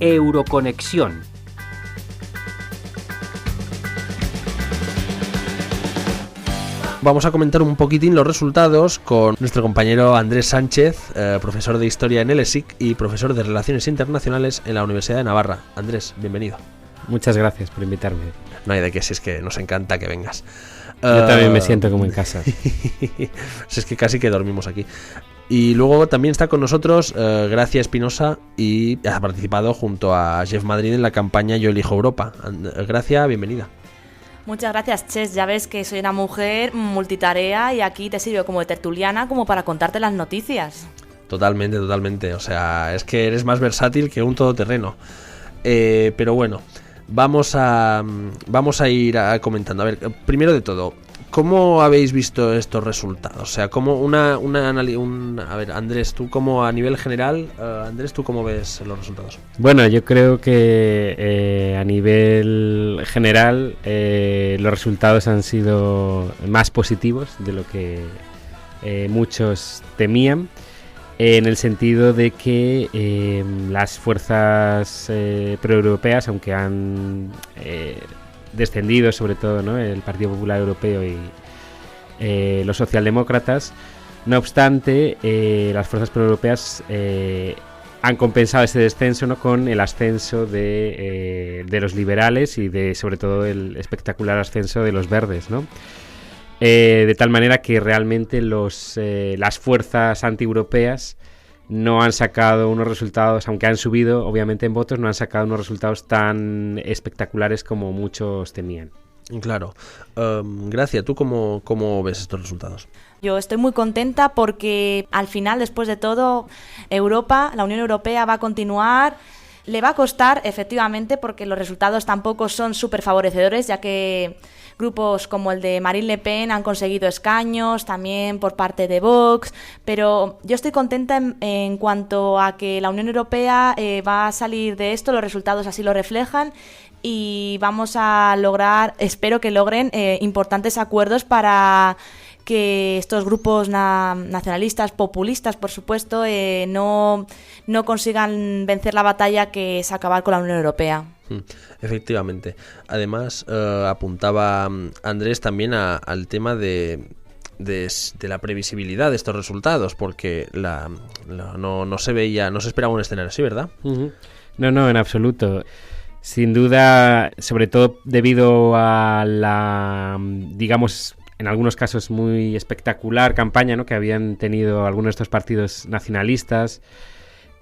Euroconexión. Vamos a comentar un poquitín los resultados con nuestro compañero Andrés Sánchez, profesor de Historia en el ESIC y profesor de Relaciones Internacionales en la Universidad de Navarra. Andrés, bienvenido. Muchas gracias por invitarme. No hay de qué, si es que nos encanta que vengas. Yo también me siento como en casa. Si es que casi que dormimos aquí. Y luego también está con nosotros Gracia Espinosa y ha participado junto a Jeff Madrid en la campaña Yo Elijo Europa. Gracia, bienvenida. Muchas gracias, Ches. Ya ves que soy una mujer multitarea y aquí te sirvo como de tertuliana como para contarte las noticias. Totalmente, totalmente. O sea, es que eres más versátil que un todoterreno. Pero bueno, vamos a ir comentando. A ver, primero de todo, ¿cómo habéis visto estos resultados? O sea, como a ver, Andrés, tú como a nivel general, Andrés, ¿tú cómo ves los resultados? Bueno, yo creo que a nivel general los resultados han sido más positivos de lo que muchos temían, en el sentido de que las fuerzas proeuropeas, aunque han descendido sobre todo, ¿no?, el Partido Popular Europeo y los socialdemócratas, no obstante las fuerzas proeuropeas han compensado ese descenso, ¿no?, con el ascenso de los liberales y sobre todo el espectacular ascenso de los verdes, ¿no? De tal manera que realmente las fuerzas antieuropeas no han sacado unos resultados, aunque han subido obviamente en votos, no han sacado unos resultados tan espectaculares como muchos temían. Claro. Gracia, ¿tú cómo ves estos resultados? Yo estoy muy contenta porque al final, después de todo, la Unión Europea va a continuar. Le va a costar, efectivamente, porque los resultados tampoco son súper favorecedores, ya que grupos como el de Marine Le Pen han conseguido escaños, también por parte de Vox, pero yo estoy contenta en cuanto a que la Unión Europea va a salir de esto, los resultados así lo reflejan, y vamos a lograr, espero que logren importantes acuerdos para que estos grupos nacionalistas, populistas, por supuesto, no consigan vencer la batalla que es acabar con la Unión Europea. Efectivamente. Además, apuntaba Andrés también al tema de la previsibilidad de estos resultados, porque no se esperaba un escenario así, ¿verdad? Uh-huh. No, en absoluto. Sin duda, sobre todo debido a la, digamos, en algunos casos muy espectacular campaña, ¿no?, que habían tenido algunos de estos partidos nacionalistas,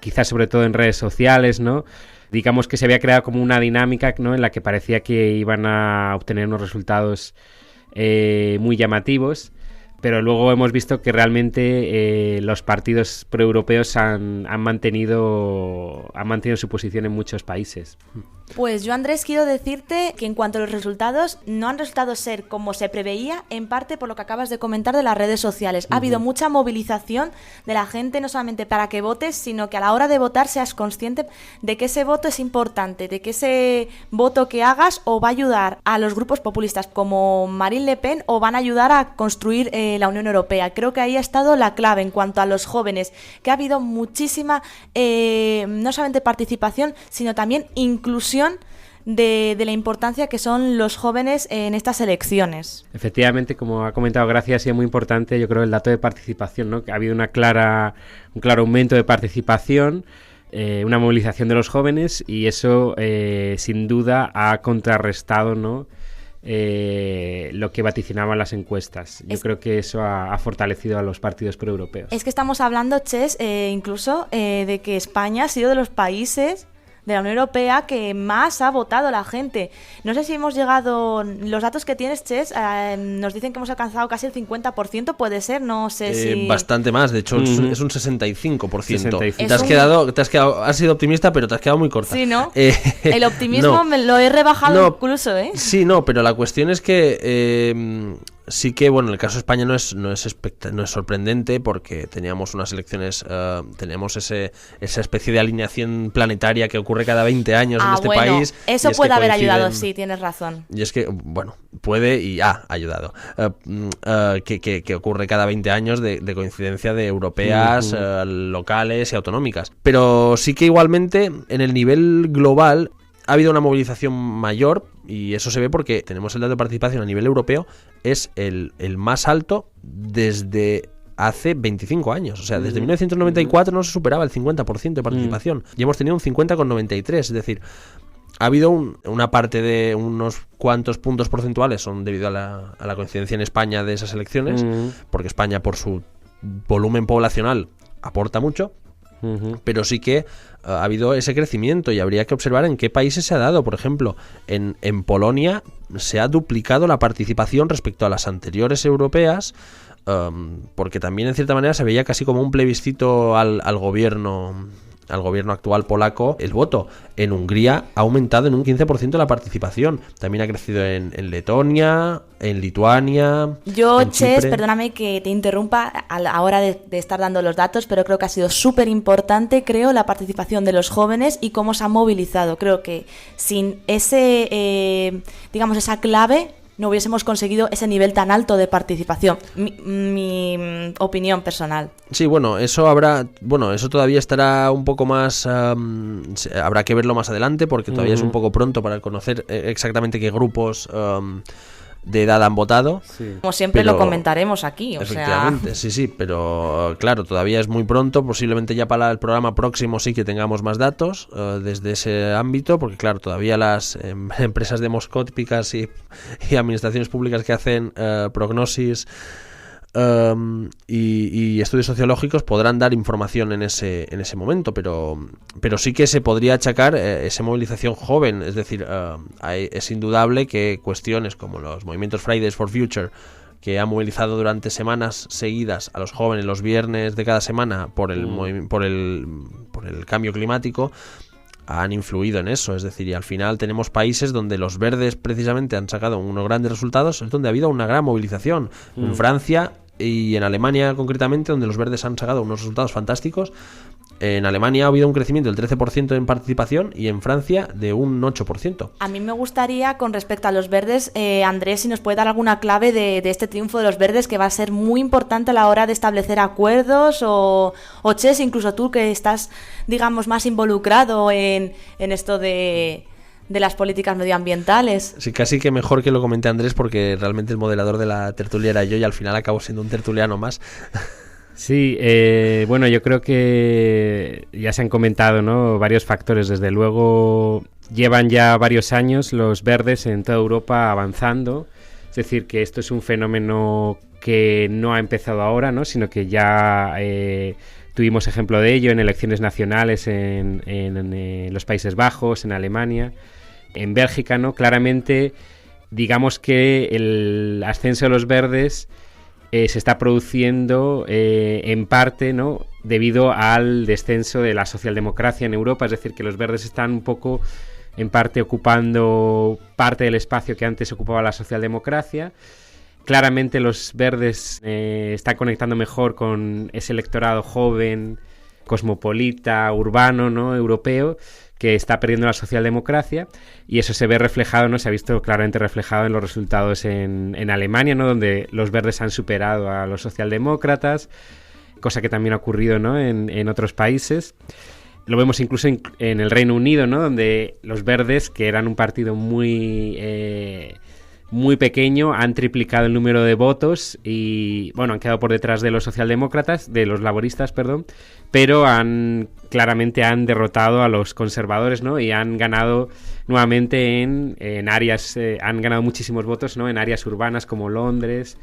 quizás sobre todo en redes sociales, ¿no? Digamos que se había creado como una dinámica, ¿no?, en la que parecía que iban a obtener unos resultados muy llamativos, pero luego hemos visto que realmente los partidos proeuropeos han mantenido su posición en muchos países. Pues yo, Andrés, quiero decirte que en cuanto a los resultados, no han resultado ser como se preveía, en parte por lo que acabas de comentar de las redes sociales. Ha habido mucha movilización de la gente, no solamente para que votes, sino que a la hora de votar seas consciente de que ese voto es importante, de que ese voto que hagas o va a ayudar a los grupos populistas como Marine Le Pen o van a ayudar a construir la Unión Europea. Creo que ahí ha estado la clave en cuanto a los jóvenes, que ha habido muchísima, no solamente participación, sino también inclusión de la importancia que son los jóvenes en estas elecciones. Efectivamente, como ha comentado Gracia, ha sido muy importante, yo creo, el dato de participación, ¿no? Que ha habido un claro aumento de participación, una movilización de los jóvenes, y eso sin duda ha contrarrestado, ¿no?, lo que vaticinaban las encuestas. Yo creo que eso ha fortalecido a los partidos proeuropeos. Es que estamos hablando, Ches, incluso de que España ha sido de los países de la Unión Europea que más ha votado la gente. No sé si hemos llegado... Los datos que tienes, Ches, nos dicen que hemos alcanzado casi el 50%, puede ser, no sé si... Bastante más, de hecho es un 65%. 65. Te has quedado, has sido optimista, pero te has quedado muy corta. Sí, ¿no? El optimismo me lo he rebajado incluso, ¿eh? Sí, no, pero la cuestión es que... Sí que, bueno, en el caso de España no es sorprendente porque teníamos unas elecciones, tenemos esa especie de alineación planetaria que ocurre cada 20 años en este país. Eso puede haber ayudado, sí, tienes razón. Y es que, bueno, puede y ha ayudado. Que ocurre cada 20 años de coincidencia de europeas, locales y autonómicas. Pero sí que igualmente en el nivel global ha habido una movilización mayor, y eso se ve porque tenemos el dato de participación a nivel europeo, es el más alto desde hace 25 años. O sea, desde 1994 no se superaba el 50% de participación. Y hemos tenido un 50,93. Es decir, ha habido una parte de unos cuantos puntos porcentuales son debido a la coincidencia en España de esas elecciones, porque España, por su volumen poblacional, aporta mucho. Pero sí que ha habido ese crecimiento y habría que observar en qué países se ha dado. Por ejemplo, en Polonia se ha duplicado la participación respecto a las anteriores europeas, porque también en cierta manera se veía casi como un plebiscito al gobierno actual polaco el voto. En Hungría ha aumentado en un 15% la participación. También ha crecido en Letonia, en Lituania. Yo, en Ches, Chipre. perdóname que te interrumpa a la hora de estar dando los datos, pero creo que ha sido súper importante, la participación de los jóvenes y cómo se han movilizado. Creo que sin esa clave no hubiésemos conseguido ese nivel tan alto de participación. Mi opinión personal. Sí, bueno, eso todavía estará un poco más, habrá que verlo más adelante porque todavía es un poco pronto para conocer exactamente qué grupos de edad han votado. Sí. Como siempre lo comentaremos aquí. Efectivamente, sí, pero claro, todavía es muy pronto, posiblemente ya para el programa próximo sí que tengamos más datos desde ese ámbito, porque claro, todavía las empresas demoscópicas y administraciones públicas que hacen prognosis y estudios sociológicos podrán dar información en ese momento, pero sí que se podría achacar esa movilización joven. Es decir, es indudable que cuestiones como los movimientos Fridays for Future, que han movilizado durante semanas seguidas a los jóvenes los viernes de cada semana por el cambio climático, han influido en eso. Es decir, y al final tenemos países donde los verdes precisamente han sacado unos grandes resultados, es donde ha habido una gran movilización. En Francia y en Alemania concretamente, donde los verdes han sacado unos resultados fantásticos. En Alemania ha habido un crecimiento del 13% en participación y en Francia de un 8%. A mí me gustaría, con respecto a los verdes, Andrés, si nos puede dar alguna clave de este triunfo de los verdes, que va a ser muy importante a la hora de establecer acuerdos, o Ches, incluso tú que estás, digamos, más involucrado en esto de las políticas medioambientales. Sí, casi que mejor que lo comente Andrés, porque realmente el moderador de la tertulia era yo y al final acabo siendo un tertuliano más. Sí, bueno, yo creo que ya se han comentado, ¿no?, varios factores. Desde luego llevan ya varios años los verdes en toda Europa avanzando. Es decir, que esto es un fenómeno que no ha empezado ahora, ¿no?, sino que ya tuvimos ejemplo de ello en elecciones nacionales en los Países Bajos, en Alemania, en Bélgica, ¿no? Claramente, digamos que el ascenso de los verdes se está produciendo en parte, ¿no?, debido al descenso de la socialdemocracia en Europa. Es decir, que los verdes están un poco, en parte, ocupando parte del espacio que antes ocupaba la socialdemocracia. Claramente los verdes están conectando mejor con ese electorado joven, cosmopolita, urbano, ¿no?, europeo, que está perdiendo la socialdemocracia, y eso se ve reflejado, ¿no?, se ha visto claramente reflejado en los resultados en Alemania, ¿no?, donde los verdes han superado a los socialdemócratas, cosa que también ha ocurrido, ¿no?, en otros países. Lo vemos incluso en el Reino Unido, ¿no?, donde los verdes, que eran un partido muy pequeño, han triplicado el número de votos y, bueno, han quedado por detrás de los socialdemócratas, de los laboristas, perdón, pero claramente han derrotado a los conservadores, ¿no?, y han ganado nuevamente en áreas, han ganado muchísimos votos, ¿no?, en áreas urbanas como Londres.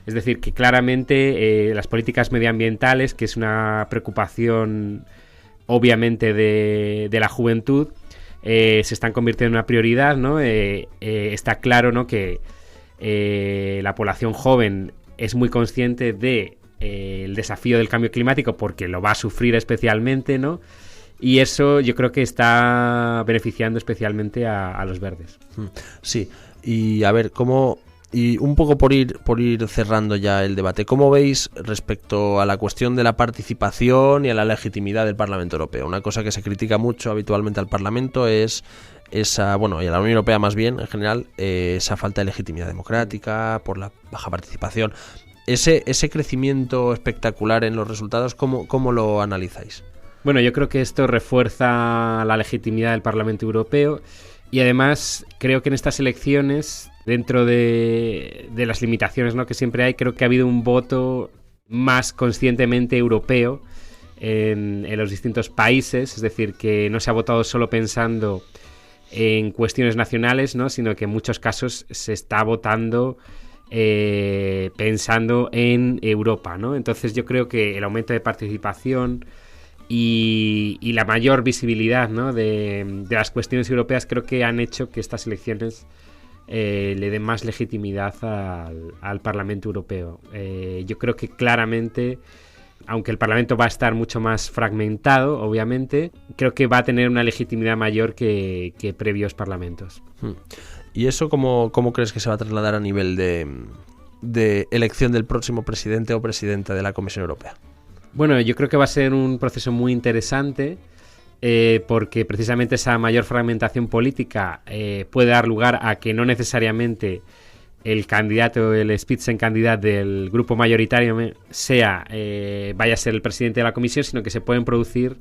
Es decir, que claramente las políticas medioambientales, que es una preocupación obviamente de la juventud, se están convirtiendo en una prioridad, ¿no? Está claro, ¿no?, que la población joven es muy consciente de el desafío del cambio climático, porque lo va a sufrir especialmente, ¿no? Y eso yo creo que está beneficiando especialmente a los verdes. Sí, y a ver, ¿cómo Y un poco por ir cerrando ya el debate, ¿cómo veis respecto a la cuestión de la participación y a la legitimidad del Parlamento Europeo? Una cosa que se critica mucho habitualmente al Parlamento es esa, bueno, y a la Unión Europea más bien en general, esa falta de legitimidad democrática por la baja participación. Ese crecimiento espectacular en los resultados, ¿cómo lo analizáis? Bueno, yo creo que esto refuerza la legitimidad del Parlamento Europeo y además creo que en estas elecciones, dentro de las limitaciones, ¿no?, que siempre hay, creo que ha habido un voto más conscientemente europeo en los distintos países, es decir, que no se ha votado solo pensando en cuestiones nacionales, ¿no?, sino que en muchos casos se está votando pensando en Europa, ¿no? Entonces yo creo que el aumento de participación y la mayor visibilidad, ¿no?, de las cuestiones europeas creo que han hecho que estas elecciones le den más legitimidad al Parlamento Europeo. Yo creo que claramente, aunque el Parlamento va a estar mucho más fragmentado, obviamente, creo que va a tener una legitimidad mayor que previos parlamentos. ¿Y eso cómo crees que se va a trasladar a nivel de elección del próximo presidente o presidenta de la Comisión Europea? Bueno, yo creo que va a ser un proceso muy interesante porque precisamente esa mayor fragmentación política puede dar lugar a que no necesariamente el candidato, el Spitzenkandidat del grupo mayoritario vaya a ser el presidente de la Comisión, sino que se pueden producir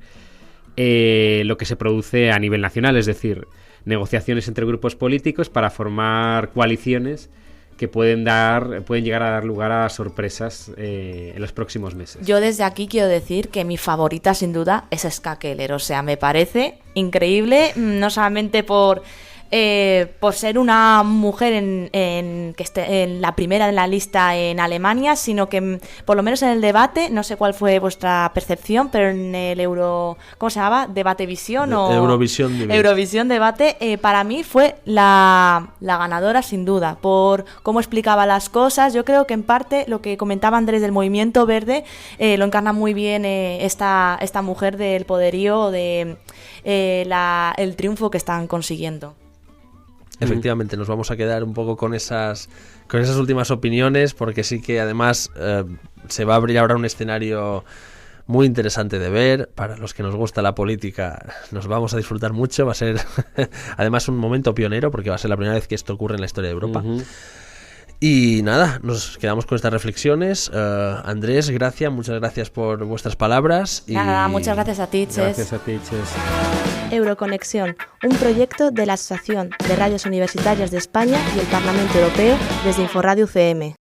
lo que se produce a nivel nacional, es decir, negociaciones entre grupos políticos para formar coaliciones que pueden llegar a dar lugar a sorpresas en los próximos meses. Yo desde aquí quiero decir que mi favorita sin duda es Ska Keller, o sea, me parece increíble, no solamente por ser una mujer que esté en la primera de la lista en Alemania, sino que por lo menos en el debate, no sé cuál fue vuestra percepción, pero en el ¿cómo se llamaba? ¿Debatevisión o Eurovisión Debate? Para mí fue la ganadora sin duda, por cómo explicaba las cosas. Yo creo que en parte lo que comentaba Andrés del Movimiento Verde lo encarna muy bien esta mujer del poderío, de el triunfo que están consiguiendo. Efectivamente, nos vamos a quedar un poco con esas últimas opiniones, porque sí que además se va a abrir ahora un escenario muy interesante de ver. Para los que nos gusta la política, nos vamos a disfrutar mucho. Va a ser además un momento pionero, porque va a ser la primera vez que esto ocurre en la historia de Europa. Y nada, nos quedamos con estas reflexiones. Andrés, muchas gracias por vuestras palabras. Nada, muchas gracias a ti, Ches. Gracias a ti, Ches. Euroconexión, un proyecto de la Asociación de Radios Universitarias de España y el Parlamento Europeo desde Inforradio UCM.